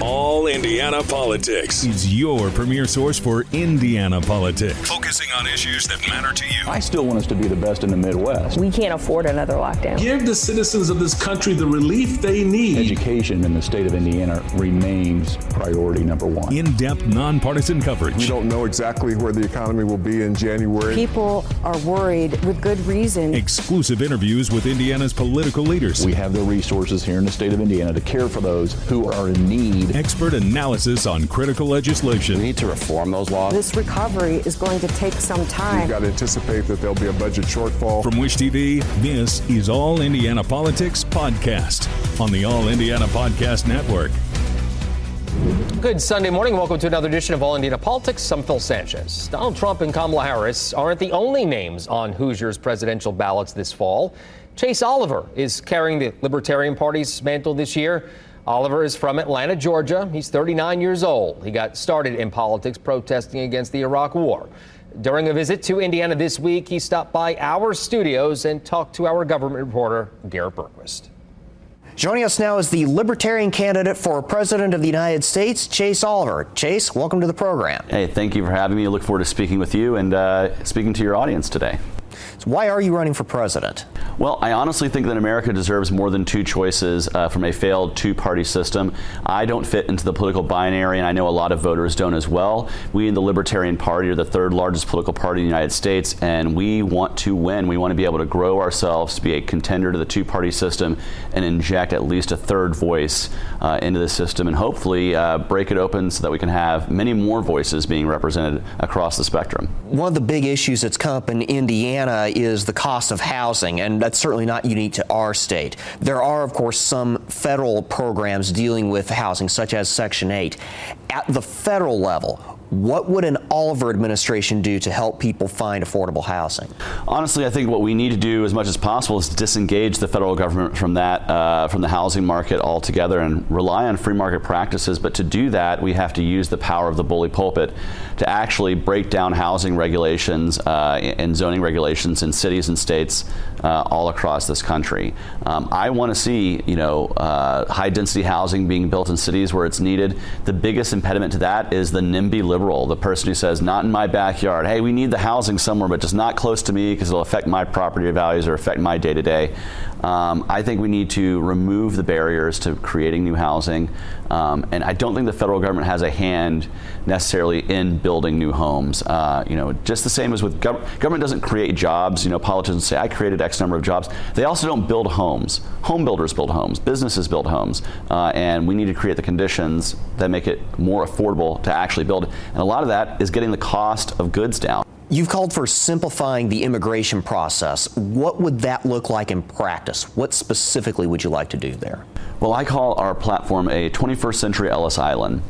All Indiana Politics is your premier source for Indiana politics, focusing on issues that matter to you. I still want us to be the best in the Midwest. We can't afford another lockdown. Give the citizens of this country the relief they need. Education in the state of Indiana remains priority number one. In-depth, nonpartisan coverage. We don't know exactly where the economy will be in January. People are worried with good reason. Exclusive interviews with Indiana's political leaders. We have the resources here in the state of Indiana to care for those who are in need. Expert analysis on critical legislation. We need to reform those laws. This recovery is going to take some time. We've got to anticipate that there'll be a budget shortfall. From Wish TV, this is All Indiana Politics Podcast on the All Indiana Podcast Network. Good Sunday morning. Welcome to another edition of All Indiana Politics. I'm Phil Sanchez. Donald Trump and Kamala Harris aren't the only names on Hoosiers presidential ballots this fall. Chase Oliver is carrying the Libertarian Party's mantle this year. Oliver is from Atlanta, Georgia. He's 39 years old. He got started in politics protesting against the Iraq War. During a visit to Indiana this week, he stopped by our studios and talked to our government reporter, Garrett Bergquist. Joining us now is the Libertarian candidate for President of the United States, Chase Oliver. Chase, welcome to the program. Hey, thank you for having me. I look forward to speaking with you and speaking to your audience today. So why are you running for president? Well, I honestly think that America deserves more than two choices from a failed two-party system. I don't fit into the political binary, and I know a lot of voters don't as well. We in the Libertarian Party are the third largest political party in the United States, and we want to win. We want to be able to grow ourselves to be a contender to the two-party system and inject at least a third voice into the system, and hopefully break it open so that we can have many more voices being represented across the spectrum. One of the big issues that's come up in Indiana is the cost of housing, and that's certainly not unique to our state. There are, of course, some federal programs dealing with housing, such as Section 8. At the federal level, what would an Oliver administration do to help people find affordable housing? Honestly, I think what we need to do as much as possible is disengage the federal government from that, from the housing market altogether and rely on free market practices. But to do that, we have to use the power of the bully pulpit to actually break down housing regulations and zoning regulations in cities and states all across this country. I want to see, high density housing being built in cities where it's needed. The biggest impediment to that is the NIMBY liberal, the person who says, not in my backyard. Hey, we need the housing somewhere, but just not close to me because it'll affect my property values or affect my day-to-day. I think we need to remove the barriers to creating new housing. And I don't think the federal government has a hand necessarily in building new homes. Just the same as with government doesn't create jobs. Politicians say, I created X number of jobs. They also don't build homes. Home builders build homes. Businesses build homes. And we need to create the conditions that make it more affordable to actually build. And a lot of that is getting the cost of goods down. You've called for simplifying the immigration process. What would that look like in practice? What specifically would you like to do there? Well, I call our platform a 21st century Ellis Island.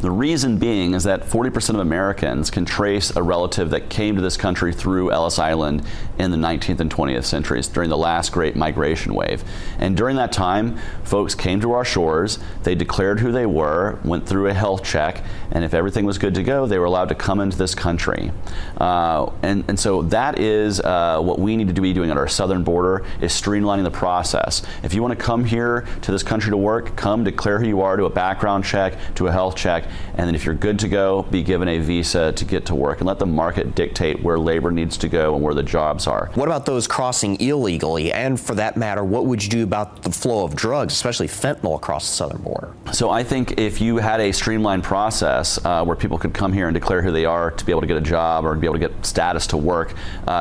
The reason being is that 40% of Americans can trace a relative that came to this country through Ellis Island in the 19th and 20th centuries during the last great migration wave. And during that time, folks came to our shores, they declared who they were, went through a health check, and if everything was good to go, they were allowed to come into this country. And so that is what we need to be doing at our southern border, is streamlining the process. If you want to come here to this country to work, come declare who you are, to a background check, to a health check, and then if you're good to go, be given a visa to get to work, and let the market dictate where labor needs to go and where the jobs are. What about those crossing illegally? And for that matter, what would you do about the flow of drugs, especially fentanyl, across the southern border? So I think if you had a streamlined process where people could come here and declare who they are to be able to get a job or to be able to get status to work,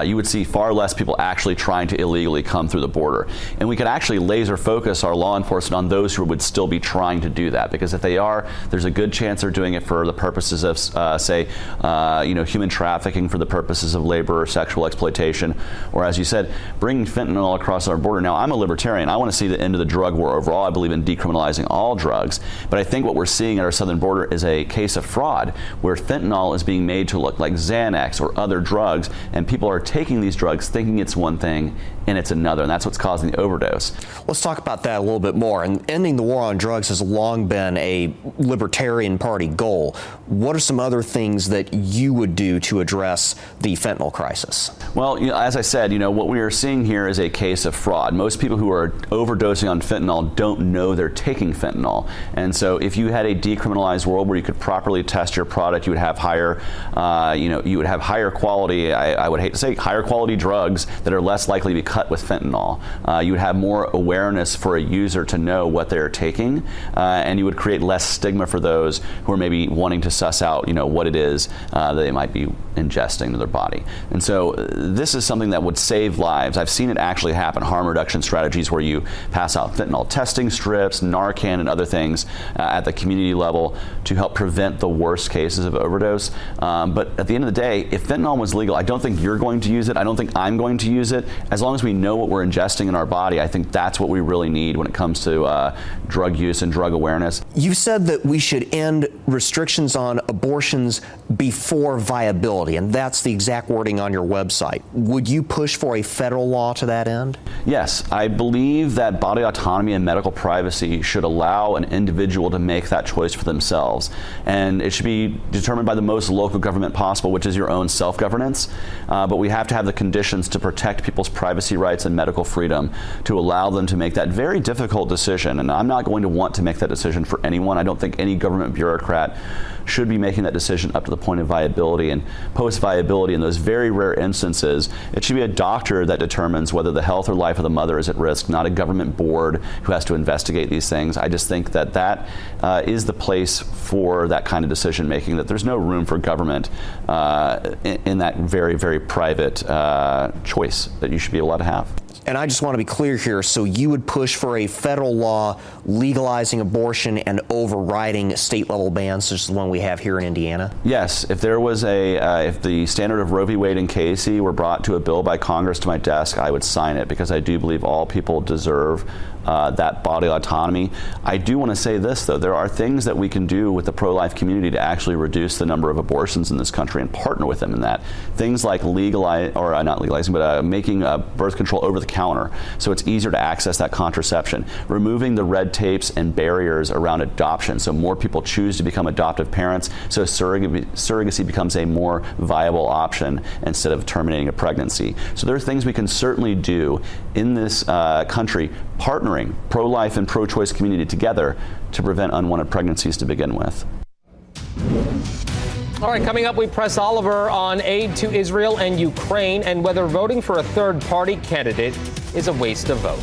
you would see far less people actually trying to illegally come through the border. And we could actually laser focus our law enforcement on those who would still be trying to do that, because if they are, there's a good chance they're doing it for the purposes of, human trafficking, for the purposes of labor or sexual exploitation, or, as you said, bringing fentanyl across our border. Now, I'm a libertarian. I want to see the end of the drug war overall. I believe in decriminalizing all drugs. But I think what we're seeing at our southern border is a case of fraud, where fentanyl is being made to look like Xanax or other drugs, and people are taking these drugs thinking it's one thing and it's another, and that's what's causing the overdose. Let's talk about that a little bit more. And ending the war on drugs has long been a libertarian party goal. What are some other things that you would do to address the fentanyl crisis? Well, as I said, what we are seeing here is a case of fraud. Most people who are overdosing on fentanyl don't know they're taking fentanyl. And so if you had a decriminalized world where you could properly test your product, you would have higher, you would have higher quality, I would hate to say, higher quality drugs that are less likely to be cut with fentanyl. You would have more awareness for a user to know what they're taking, and you would create less stigma for those who are maybe wanting to suss out, what it is that they might be ingesting to their body. And so this is something that would save lives. I've seen it actually happen, harm reduction strategies where you pass out fentanyl testing strips, Narcan, and other things at the community level to help prevent the worst cases of overdose. But at the end of the day, if fentanyl was legal, I don't think you're going to use it. I don't think I'm going to use it. As long as we know what we're ingesting in our body, I think that's what we really need when it comes to drug use and drug awareness. You said that we should end restrictions on abortions before viability, and that's the exact wording on your website. Would you push for a federal law to that end? Yes, I believe that body autonomy and medical privacy should allow an individual to make that choice for themselves. And it should be determined by the most local government possible, which is your own self-governance. But we have to have the conditions to protect people's privacy rights and medical freedom to allow them to make that very difficult decision. And I'm not going to want to make that decision for anyone. I don't think any government bureaucrat should be making that decision up to the point of viability. And post-viability, in those very rare instances, it should be a doctor that determines whether the health or life of the mother is at risk, not a government board who has to investigate these things. I just think that that is the place for that kind of decision making, that there's no room for government in that very, very private choice that you should be allowed to have. And I just want to be clear here, so you would push for a federal law legalizing abortion and overriding state-level bans such as the one we have here in Indiana? Yes. If there was if the standard of Roe v. Wade and Casey were brought to a bill by Congress to my desk, I would sign it, because I do believe all people deserve that body autonomy. I do want to say this, though. There are things that we can do with the pro-life community to actually reduce the number of abortions in this country and partner with them in that. Things like not legalizing, but making birth control over the counter, so it's easier to access that contraception. Removing the red tapes and barriers around adoption, so more people choose to become adoptive parents, so surrogacy becomes a more viable option instead of terminating a pregnancy. So there are things we can certainly do in this country, partnering pro-life and pro-choice community together to prevent unwanted pregnancies to begin with. All right, coming up, we press Oliver on aid to Israel and Ukraine and whether voting for a third-party candidate is a waste of vote.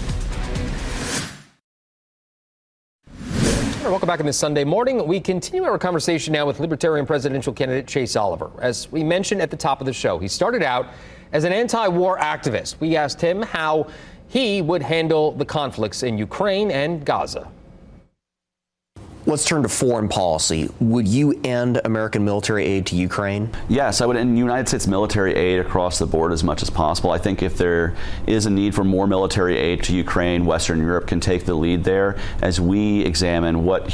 Welcome back on this Sunday morning. We continue our conversation now with Libertarian presidential candidate Chase Oliver. As we mentioned at the top of the show, he started out as an anti-war activist. We asked him how he would handle the conflicts in Ukraine and Gaza. Let's turn to foreign policy. Would you end American military aid to Ukraine? Yes, I would end United States military aid across the board as much as possible. I think if there is a need for more military aid to Ukraine, Western Europe can take the lead there as we examine what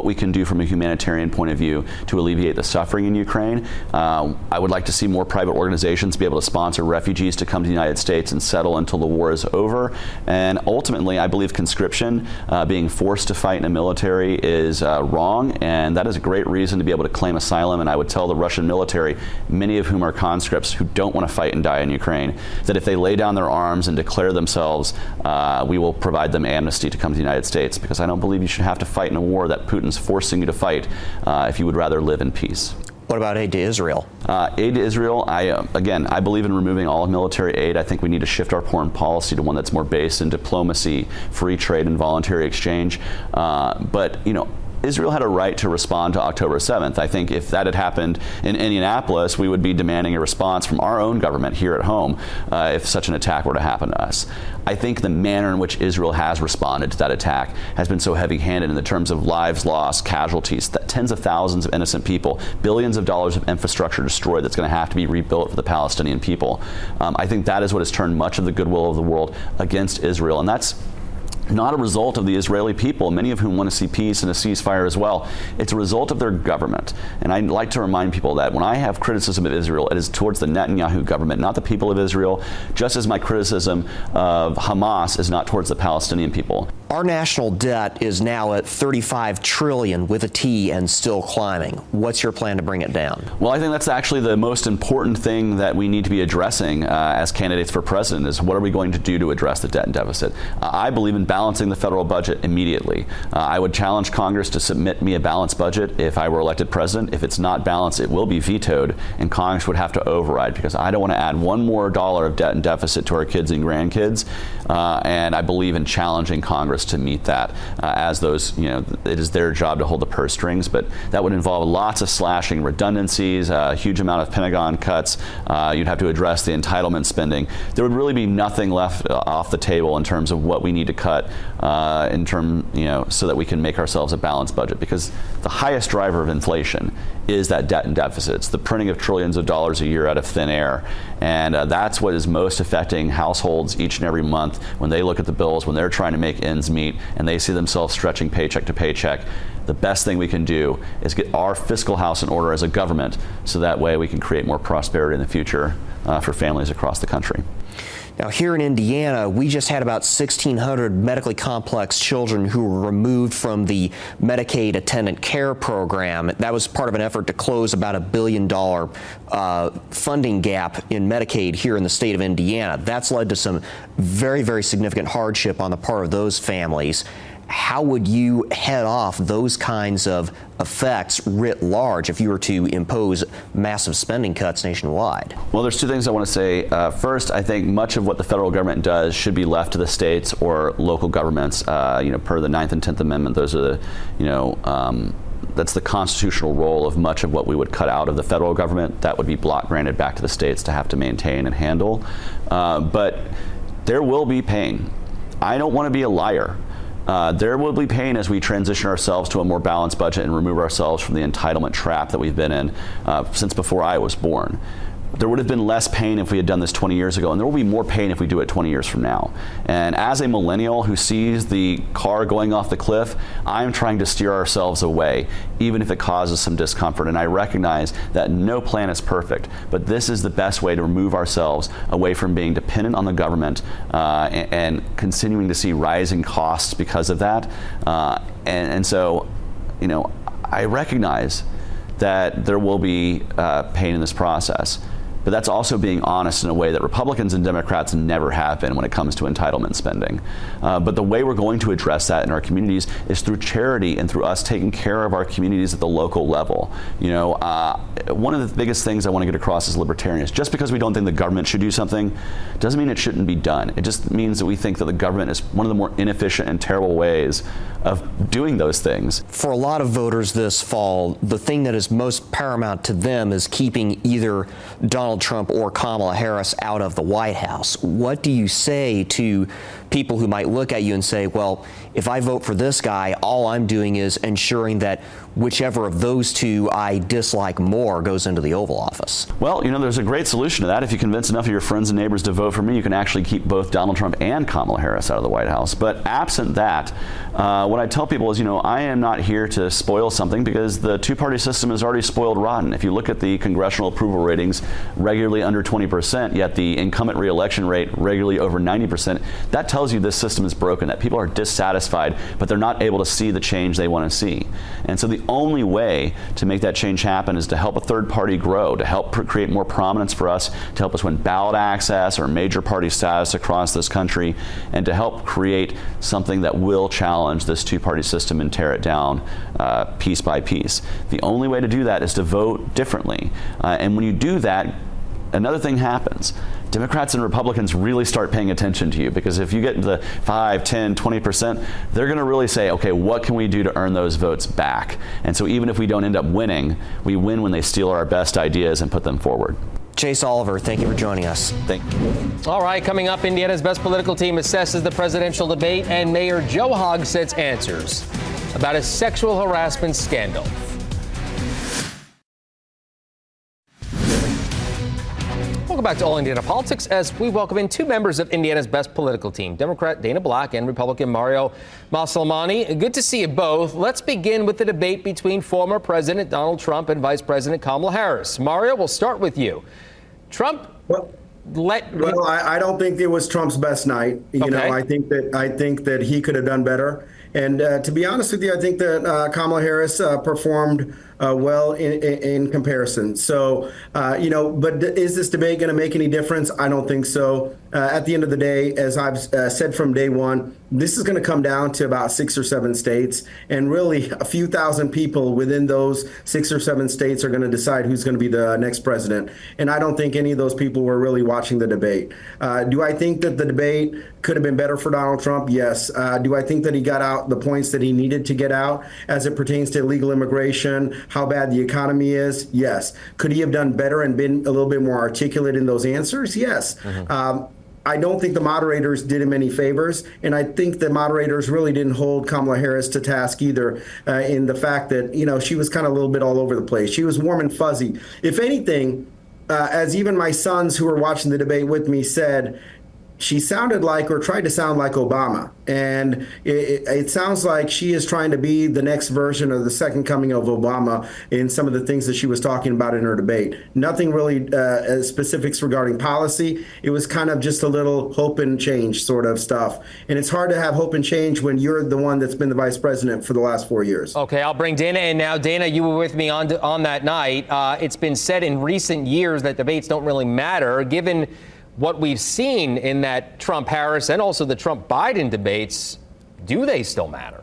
we can do from a humanitarian point of view to alleviate the suffering in Ukraine. I would like to see more private organizations be able to sponsor refugees to come to the United States and settle until the war is over. And ultimately, I believe conscription, being forced to fight in a military, is wrong, and that is a great reason to be able to claim asylum. And I would tell the Russian military, many of whom are conscripts who don't want to fight and die in Ukraine, that if they lay down their arms and declare themselves, we will provide them amnesty to come to the United States, because I don't believe you should have to fight in a war that Putin's forcing you to fight if you would rather live in peace. What about aid to Israel? Aid to Israel, I believe in removing all military aid. I think we need to shift our foreign policy to one that's more based in diplomacy, free trade, and voluntary exchange. But Israel had a right to respond to October 7th. I think if that had happened in Indianapolis, we would be demanding a response from our own government here at home if such an attack were to happen to us. I think the manner in which Israel has responded to that attack has been so heavy-handed in the terms of lives lost, casualties, tens of thousands of innocent people, billions of dollars of infrastructure destroyed that's going to have to be rebuilt for the Palestinian people. I think that is what has turned much of the goodwill of the world against Israel, and that's not a result of the Israeli people, many of whom want to see peace and a ceasefire as well. It's a result of their government. And I'd like to remind people that when I have criticism of Israel, it is towards the Netanyahu government, not the people of Israel, just as my criticism of Hamas is not towards the Palestinian people. Our national debt is now at $35 trillion with a T and still climbing. What's your plan to bring it down? Well, I think that's actually the most important thing that we need to be addressing as candidates for president is what are we going to do to address the debt and deficit? I believe in balancing the federal budget immediately. I would challenge Congress to submit me a balanced budget if I were elected president. If it's not balanced, it will be vetoed, and Congress would have to override because I don't want to add one more dollar of debt and deficit to our kids and grandkids. And I believe in challenging Congress to meet that as those, it is their job to hold the purse strings, but that would involve lots of slashing, redundancies, a huge amount of Pentagon cuts. You'd have to address the entitlement spending. There would really be nothing left off the table in terms of what we need to cut so that we can make ourselves a balanced budget, because the highest driver of inflation is that debt and deficit. It's the printing of trillions of dollars a year out of thin air. And that's what is most affecting households each and every month when they look at the bills, when they're trying to make ends meet and they see themselves stretching paycheck to paycheck. The best thing we can do is get our fiscal house in order as a government so that way we can create more prosperity in the future for families across the country. Now, here in Indiana, we just had about 1,600 medically complex children who were removed from the Medicaid attendant care program. That was part of an effort to close about $1 billion funding gap in Medicaid here in the state of Indiana. That's led to some very, very significant hardship on the part of those families. How would you head off those kinds of effects writ large if you were to impose massive spending cuts nationwide? Well, there's two things I want to say. First, I think much of what the federal government does should be left to the states or local governments. Per the 9th and 10th Amendment, those are the, that's the constitutional role of much of what we would cut out of the federal government. That would be block granted back to the states to have to maintain and handle. But there will be pain. I don't want to be a liar. There will be pain as we transition ourselves to a more balanced budget and remove ourselves from the entitlement trap that we've been in since before I was born. There would have been less pain if we had done this 20 years ago, and there will be more pain if we do it 20 years from now. And as a millennial who sees the car going off the cliff, I'm trying to steer ourselves away, even if it causes some discomfort. And I recognize that no plan is perfect, but this is the best way to remove ourselves away from being dependent on the government and continuing to see rising costs because of that. And so, I recognize that there will be pain in this process. But that's also being honest in a way that Republicans and Democrats never have been when it comes to entitlement spending. But the way we're going to address that in our communities is through charity and through us taking care of our communities at the local level. One of the biggest things I want to get across as libertarians, just because we don't think the government should do something doesn't mean it shouldn't be done. It just means that we think that the government is one of the more inefficient and terrible ways of doing those things. For a lot of voters this fall, the thing that is most paramount to them is keeping either Donald Trump or Kamala Harris out of the White House. What do you say to people who might look at you and say, well, if I vote for this guy, all I'm doing is ensuring that whichever of those two I dislike more goes into the Oval Office? Well, there's a great solution to that. If you convince enough of your friends and neighbors to vote for me, you can actually keep both Donald Trump and Kamala Harris out of the White House. But absent that, what I tell people is, I am not here to spoil something because the two-party system is already spoiled rotten. If you look at the congressional approval ratings, regularly under 20%, yet the incumbent re-election rate regularly over 90%, that tells you this system is broken, that people are dissatisfied, but they're not able to see the change they want to see. And so the only way to make that change happen is to help a third party grow, to help create more prominence for us, to help us win ballot access or major party status across this country, and to help create something that will challenge this two-party system and tear it down piece by piece. The only way to do that is to vote differently. And when you do that, another thing happens. Democrats and Republicans really start paying attention to you, because if you get into the 5, 10, 20%, they're going to really say, okay, what can we do to earn those votes back? And so even if we don't end up winning, we win when they steal our best ideas and put them forward. Chase Oliver, thank you for joining us. Thank you. All right, coming up, Indiana's best political team assesses the presidential debate and Mayor Joe Hogsett's answers about a sexual harassment scandal. Welcome back to All Indiana Politics as we welcome in two members of Indiana's best political team, Democrat Dana Black and Republican Mario Maslamani. Good to see you both. Let's begin with the debate between former President Donald Trump and Vice President Kamala Harris. Mario, we'll start with you. Trump Well, I don't think it was Trump's best night. You know, I think that he could have done better. And to be honest with you, I think that Kamala Harris performed well in comparison. So, you know, but is this debate going to make any difference? I don't think so. At the end of the day, as I've said from day one, this is going to come down to about 6 or 7 states. And really, a few thousand people within those 6 or 7 states are going to decide who's going to be the next president. And I don't think any of those people were really watching the debate. Do I think that the debate could have been better for Donald Trump? Yes. Do I think that he got out the points that he needed to get out as it pertains to illegal immigration, how bad the economy is? Yes. Could he have done better and been a little bit more articulate in those answers? Yes. I don't think the moderators did him any favors, and I think the moderators really didn't hold Kamala Harris to task either in the fact that, you know, she was kind of a little bit all over the place. She was warm and fuzzy. If anything, as even my sons who were watching the debate with me said, she sounded like, or tried to sound like, Obama. And it sounds like she is trying to be the next version of the second coming of Obama in some of the things that she was talking about in her debate. Nothing really specifics regarding policy. It was kind of just a little hope and change sort of stuff. And it's hard to have hope and change when you're the one that's been the vice president for the last 4 years. Okay, I'll bring Dana in now. Dana, you were with me on that night. It's been said in recent years that debates don't really matter. Given what we've seen in that Trump-Harris and also the Trump-Biden debates, do they still matter?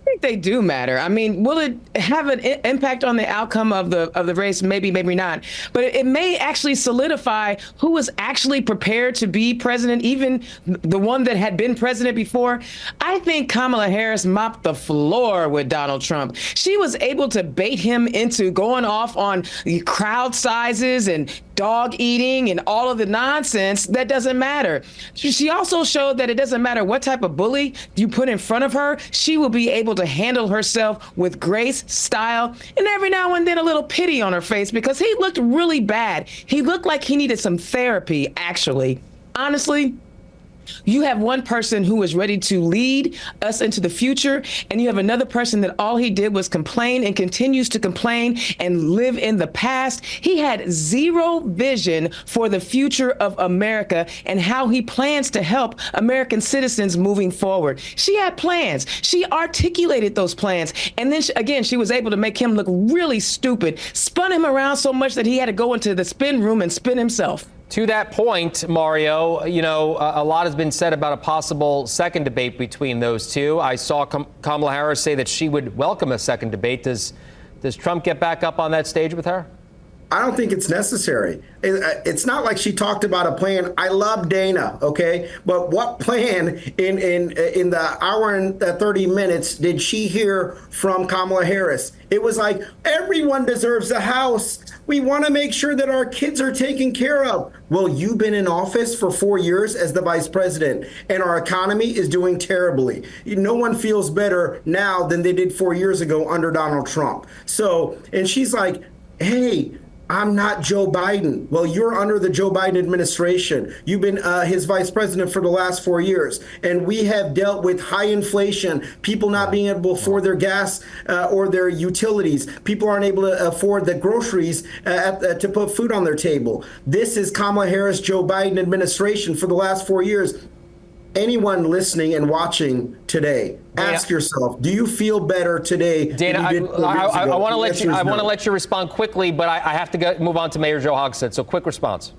I think they do matter. I mean, will it have an impact on the outcome of the race? Maybe, maybe not. But it may actually solidify who is actually prepared to be president, even the one that had been president before. I think Kamala Harris mopped the floor with Donald Trump. She was able to bait him into going off on the crowd sizes and dog eating and all of the nonsense that doesn't matter. She also showed that it doesn't matter what type of bully you put in front of her, she will be able to handle herself with grace, style, and every now and then a little pity on her face, because he looked really bad. He looked like he needed some therapy, actually. Honestly, you have one person who is ready to lead us into the future, and you have another person that all he did was complain and continues to complain and live in the past. He had zero vision for the future of America and how he plans to help American citizens moving forward. She had plans. She articulated those plans. And then, again, she was able to make him look really stupid, spun him around so much that he had to go into the spin room and spin himself. To that point, Mario, you know, a lot has been said about a possible second debate between those two. I saw Kamala Harris say that she would welcome a second debate. Does Trump get back up on that stage with her? I don't think it's necessary. It's not like she talked about a plan. I love Dana, okay? But what plan in the hour and 30 minutes did she hear from Kamala Harris? It was like, everyone deserves a house. We want to make sure that our kids are taken care of. Well, you've been in office for 4 years as the vice president, and our economy is doing terribly. No one feels better now than they did 4 years ago under Donald Trump. So, and she's like, hey, I'm not Joe Biden. Well, you're under the Joe Biden administration. You've been his vice president for the last 4 years. And we have dealt with high inflation, people not being able to afford their gas or their utilities. People aren't able to afford the groceries to put food on their table. This is Kamala Harris, Joe Biden administration for the last 4 years. Anyone listening and watching today, ask yourself, do you feel better today? Dana, I want to let you respond quickly, but I have to move on to Mayor Joe Hogsett. So quick response.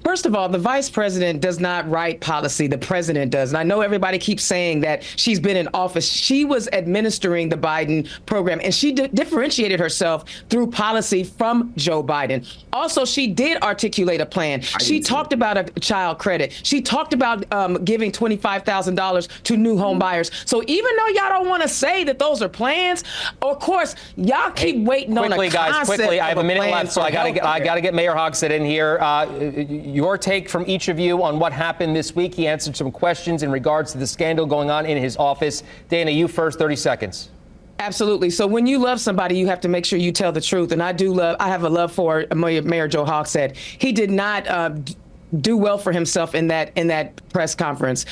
First of all, the vice president does not write policy. The president does. And I know everybody keeps saying that she's been in office. She was administering the Biden program, and she differentiated herself through policy from Joe Biden. Also, she did articulate a plan. She talked about a child credit. She talked about giving $25,000 to new home buyers. So even though y'all don't want to say that those are plans, of course, y'all keep waiting on a concept. Quickly, I have a minute left, so I got to get Mayor Hogsett in here. Your take from each of you on what happened this week. He answered some questions in regards to the scandal going on in his office. Dana, you first, 30 seconds. Absolutely. So when you love somebody, you have to make sure you tell the truth. And I have a love for Mayor Joe Hogsett. He did not do well for himself in that press conference.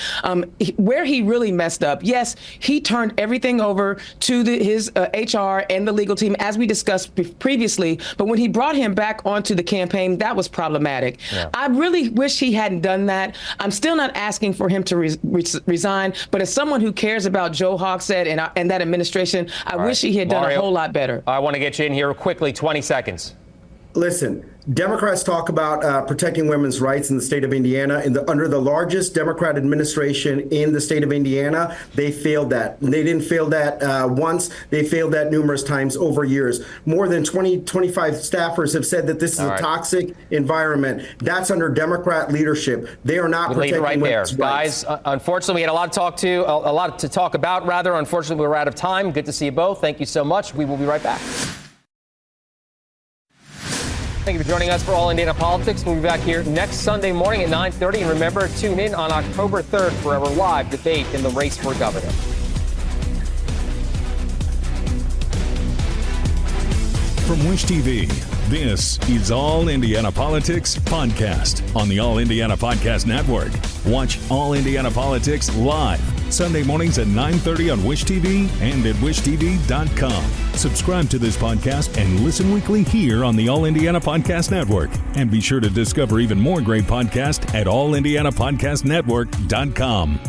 Where he really messed up, yes, he turned everything over to his HR and the legal team, as we discussed previously. But when he brought him back onto the campaign, that was problematic. Yeah. I really wish he hadn't done that. I'm still not asking for him to resign, but as someone who cares about Joe Hogsett and that administration, I wish he had done a whole lot better. I want to get you in here quickly, 20 seconds. Listen, Democrats talk about protecting women's rights in the state of Indiana. Under the largest Democrat administration in the state of Indiana, they failed that. And they didn't fail that once. They failed that numerous times over years. More than 25 staffers have said that this is a toxic environment. That's under Democrat leadership. They are not protecting women's rights. Guys, unfortunately, we had a lot to talk about. Unfortunately, we're out of time. Good to see you both. Thank you so much. We will be right back. Thank you for joining us for All Indiana Politics. We'll be back here next Sunday morning at 9:30. And remember, tune in on October 3rd for our live debate in the race for governor. From Wish TV, this is All Indiana Politics Podcast on the All Indiana Podcast Network. Watch All Indiana Politics live Sunday mornings at 9:30 on Wish TV and at wishtv.com. Subscribe to this podcast and listen weekly here on the All Indiana Podcast Network. And be sure to discover even more great podcasts at allindianapodcastnetwork.com.